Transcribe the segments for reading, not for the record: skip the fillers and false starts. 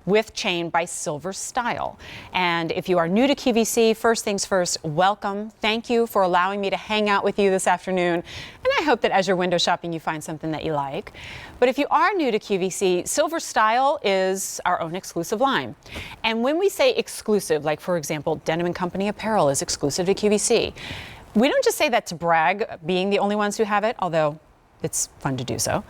with chain by Silver Style. And if you are new to QVC, first things first, welcome. Thank you for allowing me to hang out with you this afternoon. And I hope that as you're window shopping, you find something that you like. But if you are new to QVC, Silver Style is our own exclusive line. And when we say exclusive, like for example, Denim & Company apparel is exclusive to QVC, we don't just say that to brag, being the only ones who have it, although it's fun to do so.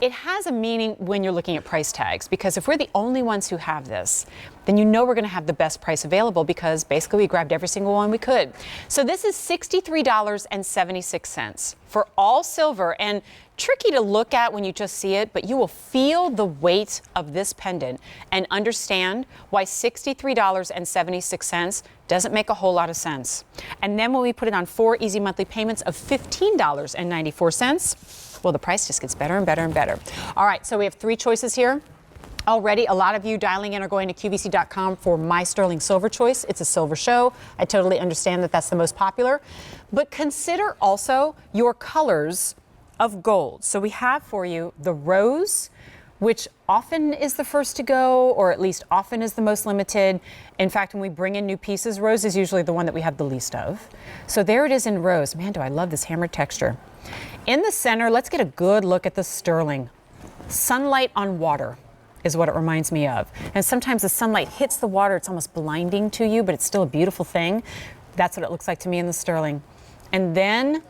It has a meaning when you're looking at price tags, because if we're the only ones who have this, then you know we're going to have the best price available, because basically we grabbed every single one we could. So this is $63.76 for all silver, and tricky to look at when you just see it, but you will feel the weight of this pendant and understand why $63.76 doesn't make a whole lot of sense. And then when we put it on 4 easy monthly payments of $15.94, well, the price just gets better and better and better. All right, so we have 3 choices here. Already, a lot of you dialing in are going to QVC.com for my sterling silver choice. It's a silver show. I totally understand that that's the most popular. But consider also your colors of gold. So we have for you the rose, which often is the first to go, or at least often is the most limited. In fact, when we bring in new pieces, rose is usually the one that we have the least of. So there it is in rose. Man, do I love this hammered texture. In the center, let's get a good look at the sterling. Sunlight on water is what it reminds me of. And sometimes the sunlight hits the water, it's almost blinding to you, but it's still a beautiful thing. That's what it looks like to me in the sterling. And then,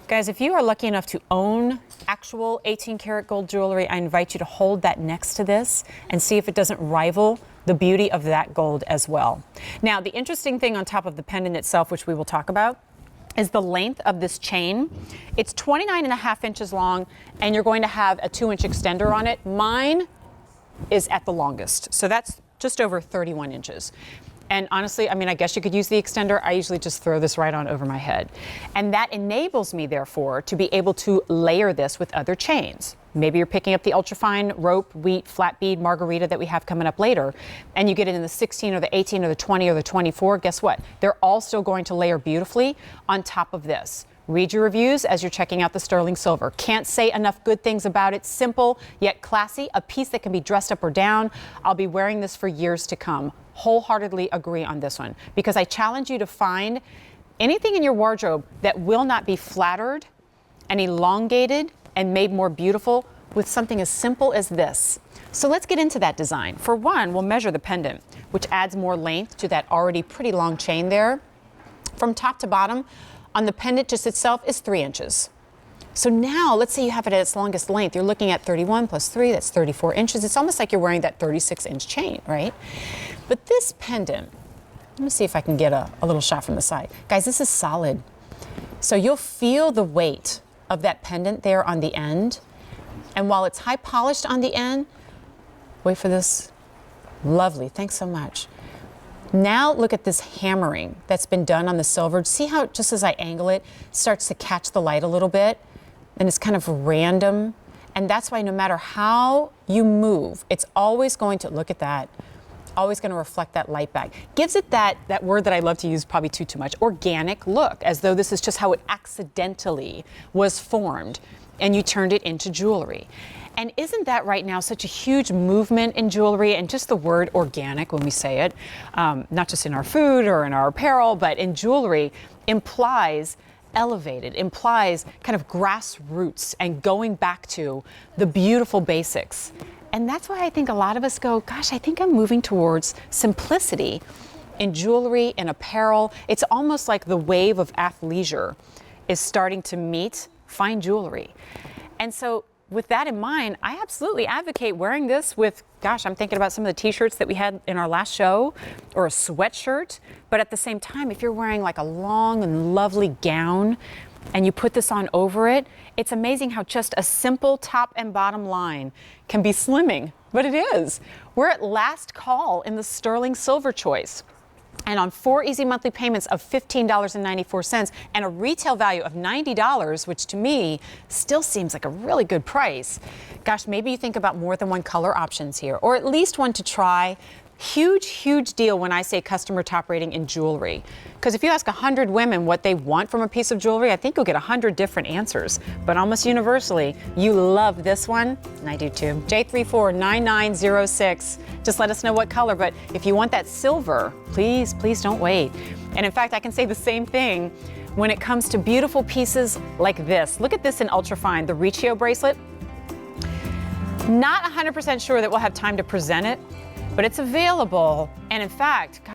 guys, if you are lucky enough to own actual 18 karat gold jewelry, I invite you to hold that next to this and see if it doesn't rival the beauty of that gold as well. Now, the interesting thing on top of the pendant itself, which we will talk about, is the length of this chain. It's 29.5 inches long, and you're going to have a 2-inch extender on it. Mine is at the longest, so that's just over 31 inches. And honestly, I mean, I guess you could use the extender. I usually just throw this right on over my head. And that enables me, therefore, to be able to layer this with other chains. Maybe you're picking up the ultrafine rope, wheat, flat bead, margarita that we have coming up later, and you get it in the 16 or the 18 or the 20 or the 24. Guess what? They're all still going to layer beautifully on top of this. Read your reviews as you're checking out the sterling silver. Can't say enough good things about it. Simple yet classy, a piece that can be dressed up or down. I'll be wearing this for years to come. Wholeheartedly agree on this one, because I challenge you to find anything in your wardrobe that will not be flattered and elongated and made more beautiful with something as simple as this. So let's get into that design. For one, we'll measure the pendant, which adds more length to that already pretty long chain there. From top to bottom, on the pendant just itself is 3 inches. So now, let's say you have it at its longest length. You're looking at 31 plus 3, that's 34 inches. It's almost like you're wearing that 36-inch chain, right? But this pendant, let me see if I can get a little shot from the side. Guys, this is solid. So you'll feel the weight of that pendant there on the end. And while it's high polished on the end, wait for this. Lovely, thanks so much. Now look at this hammering that's been done on the silver. See how just as I angle it, it starts to catch the light a little bit, and it's kind of random. And that's why no matter how you move, it's always going to, look at that, always going to reflect that light back. Gives it that word that I love to use, probably too much, organic look, as though this is just how it accidentally was formed and you turned it into jewelry. And isn't that right now such a huge movement in jewelry, and just the word organic when we say it, not just in our food or in our apparel, but in jewelry, implies elevated, implies kind of grassroots and going back to the beautiful basics. And that's why I think a lot of us go, gosh, I think I'm moving towards simplicity in jewelry and apparel. It's almost like the wave of athleisure is starting to meet fine jewelry. And so with that in mind, I absolutely advocate wearing this with, gosh, I'm thinking about some of the t-shirts that we had in our last show, or a sweatshirt. But at the same time, if you're wearing like a long and lovely gown and you put this on over it, it's amazing how just a simple top and bottom line can be slimming, but it is. We're at last call in the sterling silver choice. And on 4 easy monthly payments of $15.94 and a retail value of $90, which to me still seems like a really good price. Gosh, maybe you think about more than one color options here, or at least one to try. Huge, huge deal when I say customer top rating in jewelry. Because if you ask 100 women what they want from a piece of jewelry, I think you'll get 100 different answers. But almost universally, you love this one, and I do too. J349906. Just let us know what color. But if you want that silver, please, please don't wait. And in fact, I can say the same thing when it comes to beautiful pieces like this. Look at this in ultrafine, the Riccio bracelet. Not 100% sure that we'll have time to present it, but it's available. And in fact,